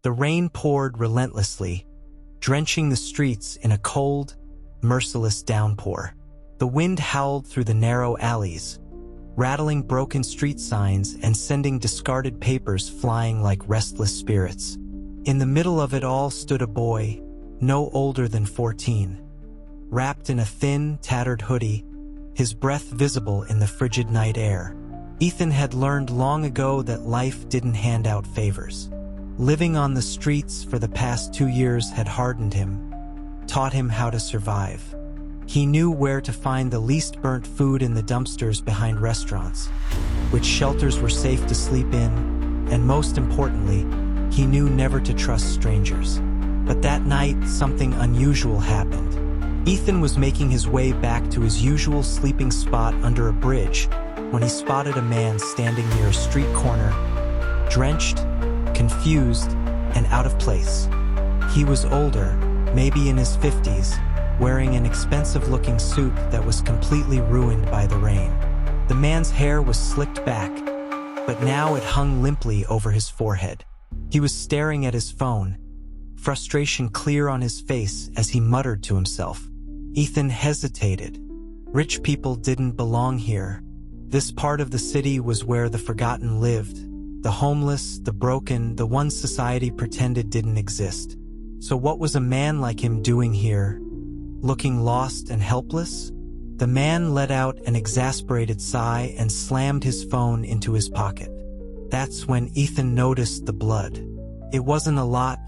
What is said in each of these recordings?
The rain poured relentlessly, drenching the streets in a cold, merciless downpour. The wind howled through the narrow alleys, rattling broken street signs and sending discarded papers flying like restless spirits. In the middle of it all stood a boy, no older than 14, wrapped in a thin, tattered hoodie, his breath visible in the frigid night air. Ethan had learned long ago that life didn't hand out favors. Living on the streets for the past 2 years had hardened him, taught him how to survive. He knew where to find the least burnt food in the dumpsters behind restaurants, which shelters were safe to sleep in, and most importantly, he knew never to trust strangers. But that night, something unusual happened. Ethan was making his way back to his usual sleeping spot under a bridge when he spotted a man standing near a street corner, drenched, confused, and out of place. He was older, maybe in his 50s, wearing an expensive-looking suit that was completely ruined by the rain. The man's hair was slicked back, but now it hung limply over his forehead. He was staring at his phone, frustration clear on his face as he muttered to himself. Ethan hesitated. Rich people didn't belong here. This part of the city was where the forgotten lived, the homeless, the broken, the ones society pretended didn't exist. So what was a man like him doing here, looking lost and helpless? The man let out an exasperated sigh and slammed his phone into his pocket. That's when Ethan noticed the blood. It wasn't a lot,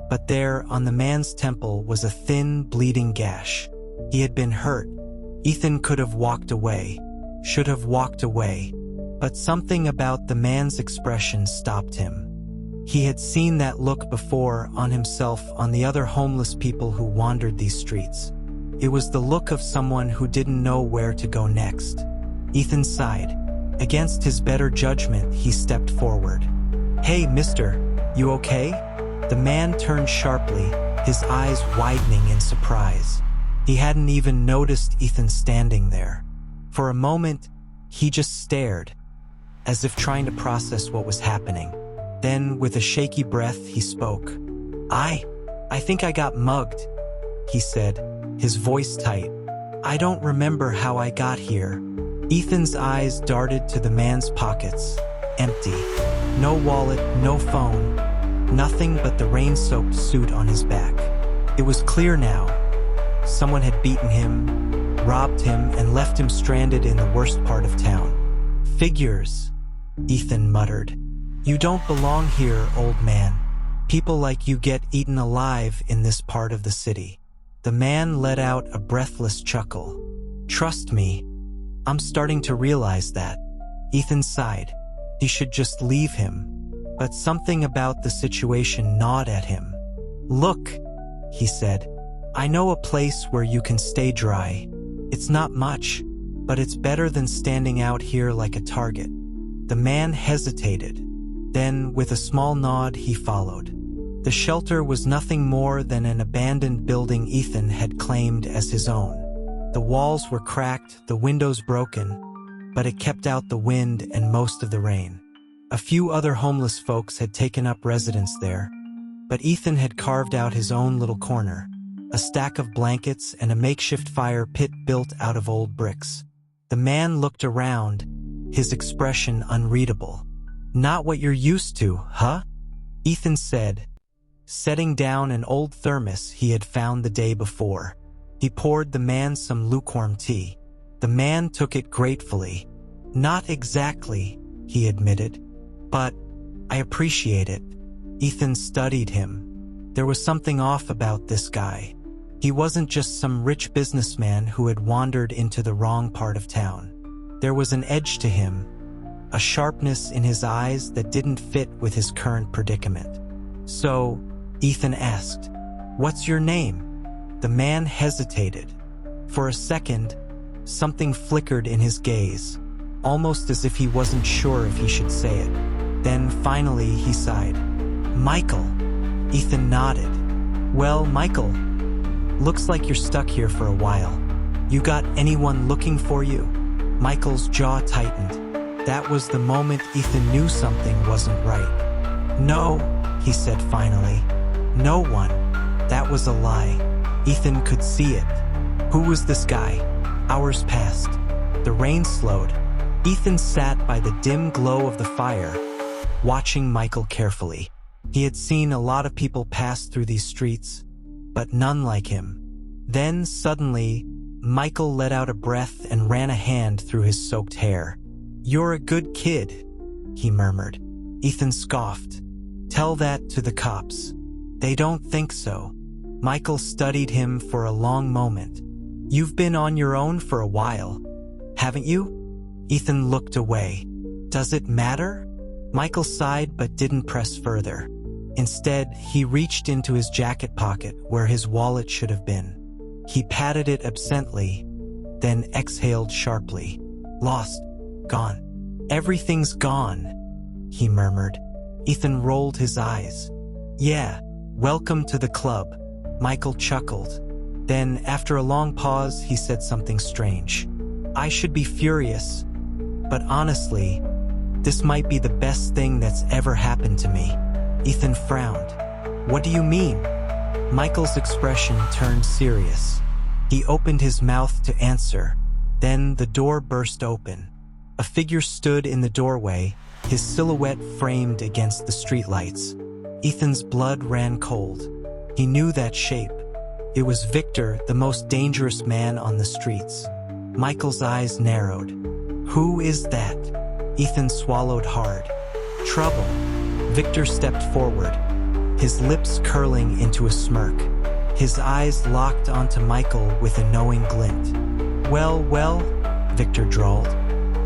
but there on the man's temple was a thin, bleeding gash. He had been hurt. Ethan could have walked away, should have walked away, but something about the man's expression stopped him. He had seen that look before on himself, on the other homeless people who wandered these streets. It was the look of someone who didn't know where to go next. Ethan sighed. Against his better judgment, he stepped forward. "Hey, mister, you okay?" The man turned sharply, his eyes widening in surprise. He hadn't even noticed Ethan standing there. For a moment, he just stared, as if trying to process what was happening. Then, with a shaky breath, he spoke. I think I got mugged," he said, his voice tight. "I don't remember how I got here." Ethan's eyes darted to the man's pockets, empty. No wallet, no phone, nothing but the rain-soaked suit on his back. It was clear now. Someone had beaten him, robbed him, and left him stranded in the worst part of town. "Figures," Ethan muttered. "You don't belong here, old man. People like you get eaten alive in this part of the city." The man let out a breathless chuckle. "Trust me, I'm starting to realize that." Ethan sighed. He should just leave him. But something about the situation gnawed at him. "Look," he said, "I know a place where you can stay dry. It's not much, but it's better than standing out here like a target." The man hesitated. Then, with a small nod, he followed. The shelter was nothing more than an abandoned building Ethan had claimed as his own. The walls were cracked, the windows broken, but it kept out the wind and most of the rain. A few other homeless folks had taken up residence there, but Ethan had carved out his own little corner, a stack of blankets and a makeshift fire pit built out of old bricks. The man looked around, his expression unreadable. "Not what you're used to, huh?" Ethan said, setting down an old thermos he had found the day before. He poured the man some lukewarm tea. The man took it gratefully. "Not exactly," he admitted, "but I appreciate it." Ethan studied him. There was something off about this guy. He wasn't just some rich businessman who had wandered into the wrong part of town. There was an edge to him, a sharpness in his eyes that didn't fit with his current predicament. "So," Ethan asked, "what's your name?" The man hesitated. For a second, something flickered in his gaze, almost as if he wasn't sure if he should say it. Then finally he sighed. "Michael." Ethan nodded. "Well, Michael, looks like you're stuck here for a while. You got anyone looking for you?" Michael's jaw tightened. That was the moment Ethan knew something wasn't right. "No," he said finally. No one. That was a lie. Ethan could see it. Who was this guy? Hours passed. The rain slowed. Ethan sat by the dim glow of the fire, watching Michael carefully. He had seen a lot of people pass through these streets, but none like him. Then, suddenly, Michael let out a breath and ran a hand through his soaked hair. "You're a good kid," he murmured. Ethan scoffed. "Tell that to the cops. They don't think so." Michael studied him for a long moment. "You've been on your own for a while, haven't you?" Ethan looked away. "Does it matter?" Michael sighed but didn't press further. Instead, he reached into his jacket pocket where his wallet should have been. He patted it absently, then exhaled sharply. "Lost. Gone. Everything's gone," he murmured. Ethan rolled his eyes. "Yeah, welcome to the club." Michael chuckled. Then, after a long pause, he said something strange. "I should be furious, but honestly, this might be the best thing that's ever happened to me." Ethan frowned. "What do you mean?" Michael's expression turned serious. He opened his mouth to answer. Then the door burst open. A figure stood in the doorway, his silhouette framed against the streetlights. Ethan's blood ran cold. He knew that shape. It was Victor, the most dangerous man on the streets. Michael's eyes narrowed. "Who is that?" Ethan swallowed hard. "Trouble." Victor stepped forward, his lips curling into a smirk. His eyes locked onto Michael with a knowing glint. Well, Victor drawled.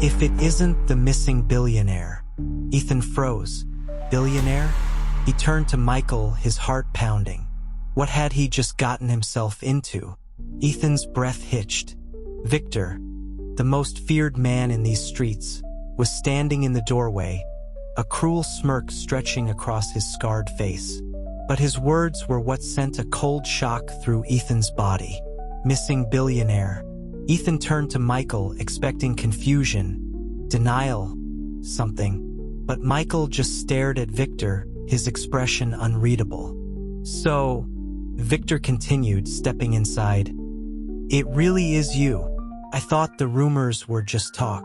"If it isn't the missing billionaire." Ethan froze. Billionaire? He turned to Michael, his heart pounding. What had he just gotten himself into? Ethan's breath hitched. Victor, the most feared man in these streets, was standing in the doorway, a cruel smirk stretching across his scarred face. But his words were what sent a cold shock through Ethan's body. Missing billionaire. Ethan turned to Michael, expecting confusion, denial, something. But Michael just stared at Victor, his expression unreadable. "So," Victor continued, stepping inside, "it really is you. I thought the rumors were just talk.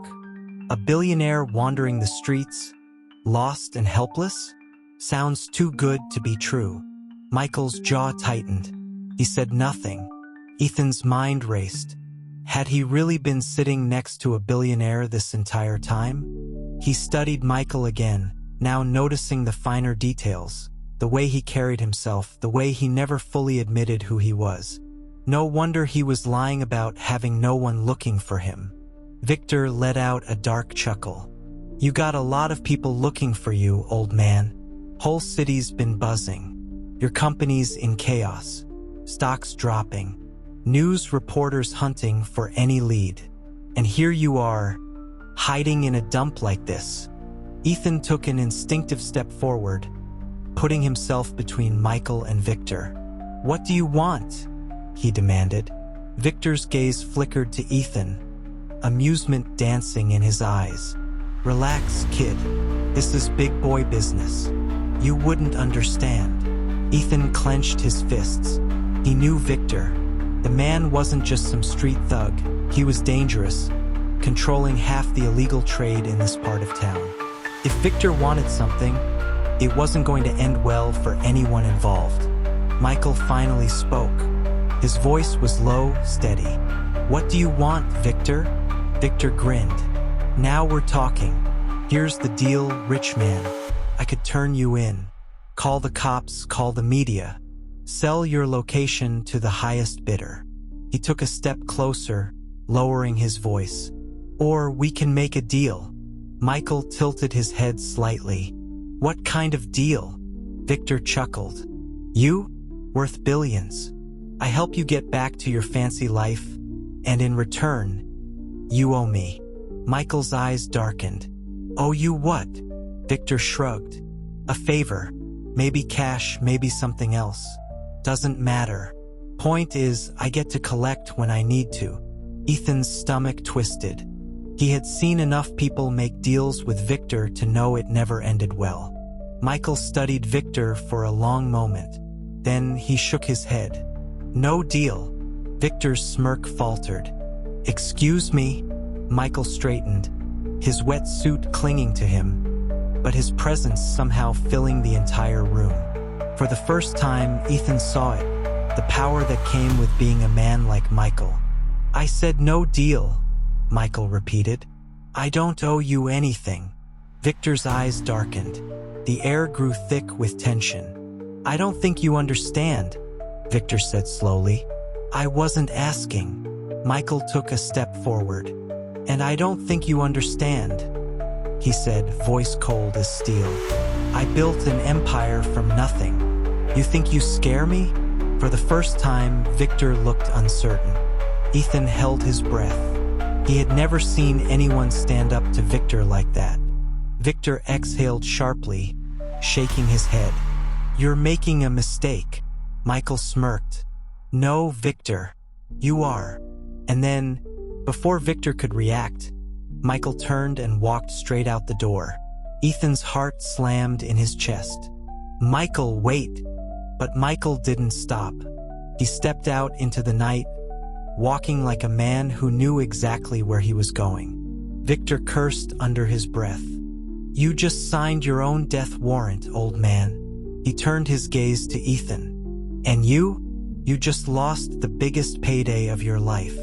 A billionaire wandering the streets, lost and helpless? Sounds too good to be true." Michael's jaw tightened. He said nothing. Ethan's mind raced. Had he really been sitting next to a billionaire this entire time? He studied Michael again, now noticing the finer details, the way he carried himself, the way he never fully admitted who he was. No wonder he was lying about having no one looking for him. Victor let out a dark chuckle. "You got a lot of people looking for you, old man. Whole city's been buzzing. Your company's in chaos. Stocks dropping. News reporters hunting for any lead. And here you are, hiding in a dump like this." Ethan took an instinctive step forward, putting himself between Michael and Victor. "What do you want?" he demanded. Victor's gaze flickered to Ethan, amusement dancing in his eyes. "Relax, kid. This is big boy business. You wouldn't understand." Ethan clenched his fists. He knew Victor. The man wasn't just some street thug. He was dangerous, controlling half the illegal trade in this part of town. If Victor wanted something, it wasn't going to end well for anyone involved. Michael finally spoke. His voice was low, steady. "What do you want, Victor?" Victor grinned. "Now we're talking. Here's the deal, rich man. I could turn you in. Call the cops, call the media. Sell your location to the highest bidder." He took a step closer, lowering his voice. "Or we can make a deal." Michael tilted his head slightly. "What kind of deal?" Victor chuckled. "You? Worth billions. I help you get back to your fancy life, and in return, you owe me." Michael's eyes darkened. "Owe you what?" Victor shrugged. "A favor. Maybe cash, maybe something else. Doesn't matter. Point is, I get to collect when I need to." Ethan's stomach twisted. He had seen enough people make deals with Victor to know it never ended well. Michael studied Victor for a long moment. Then he shook his head. No deal. Victor's smirk faltered. Excuse me? Michael straightened, his wet suit clinging to him, but his presence somehow filling the entire room. For the first time, Ethan saw it, the power that came with being a man like Michael. I said no deal, Michael repeated. I don't owe you anything. Victor's eyes darkened. The air grew thick with tension. I don't think you understand, Victor said slowly. I wasn't asking. Michael took a step forward. And I don't think you understand, he said, voice cold as steel. I built an empire from nothing. You think you scare me? For the first time, Victor looked uncertain. Ethan held his breath. He had never seen anyone stand up to Victor like that. Victor exhaled sharply, shaking his head. You're making a mistake. Michael smirked. No, Victor. You are. And then, before Victor could react, Michael turned and walked straight out the door. Ethan's heart slammed in his chest. Michael, wait! But Michael didn't stop. He stepped out into the night, walking like a man who knew exactly where he was going. Victor cursed under his breath. You just signed your own death warrant, old man. He turned his gaze to Ethan. And you? You just lost the biggest payday of your life.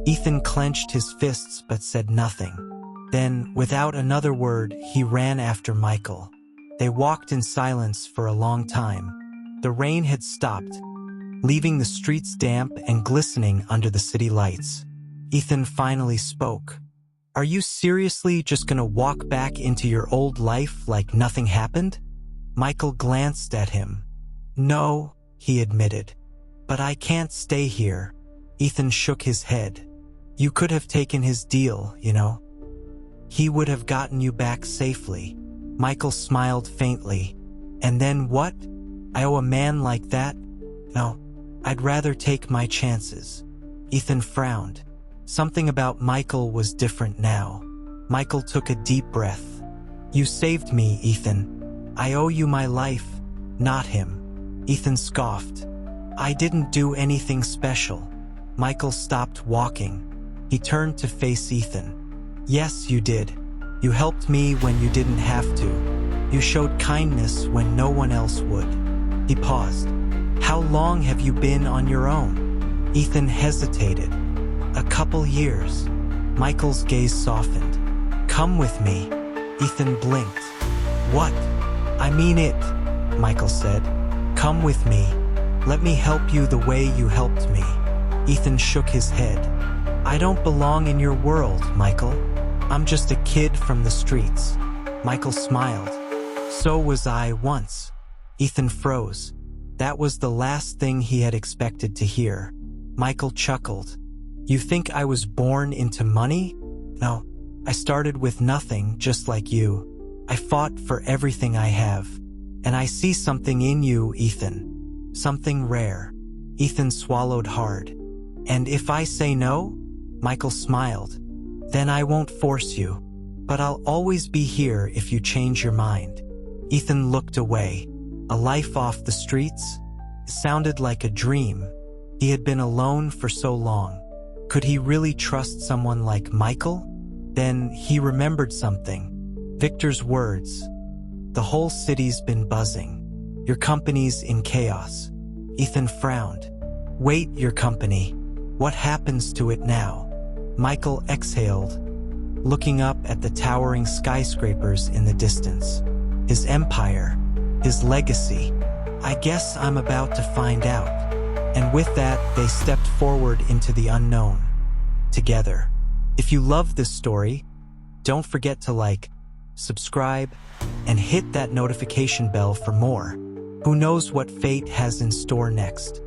Ethan clenched his fists but said nothing. Then, without another word, he ran after Michael. They walked in silence for a long time. The rain had stopped, leaving the streets damp and glistening under the city lights. Ethan finally spoke. Are you seriously just gonna walk back into your old life like nothing happened? Michael glanced at him. No, he admitted. But I can't stay here. Ethan shook his head. You could have taken his deal, you know. He would have gotten you back safely. Michael smiled faintly. And then what? I owe a man like that? No, I'd rather take my chances. Ethan frowned. Something about Michael was different now. Michael took a deep breath. You saved me, Ethan. I owe you my life, not him. Ethan scoffed. I didn't do anything special. Michael stopped walking. He turned to face Ethan. Yes, you did. You helped me when you didn't have to. You showed kindness when no one else would. He paused. How long have you been on your own? Ethan hesitated. A couple years. Michael's gaze softened. Come with me. Ethan blinked. What? I mean it, Michael said. Come with me. Let me help you the way you helped me. Ethan shook his head. I don't belong in your world, Michael. I'm just a kid from the streets. Michael smiled. So was I once. Ethan froze. That was the last thing he had expected to hear. Michael chuckled. You think I was born into money? No, I started with nothing, just like you. I fought for everything I have. And I see something in you, Ethan. Something rare. Ethan swallowed hard. And if I say no? Michael smiled. Then I won't force you. But I'll always be here if you change your mind. Ethan looked away. A life off the streets? It sounded like a dream. He had been alone for so long. Could he really trust someone like Michael? Then he remembered something. Victor's words. The whole city's been buzzing. Your company's in chaos. Ethan frowned. Wait, your company. What happens to it now? Michael exhaled, looking up at the towering skyscrapers in the distance. His empire, his legacy. I guess I'm about to find out. And with that, they stepped forward into the unknown, together. If you love this story, don't forget to like, subscribe, and hit that notification bell for more. Who knows what fate has in store next?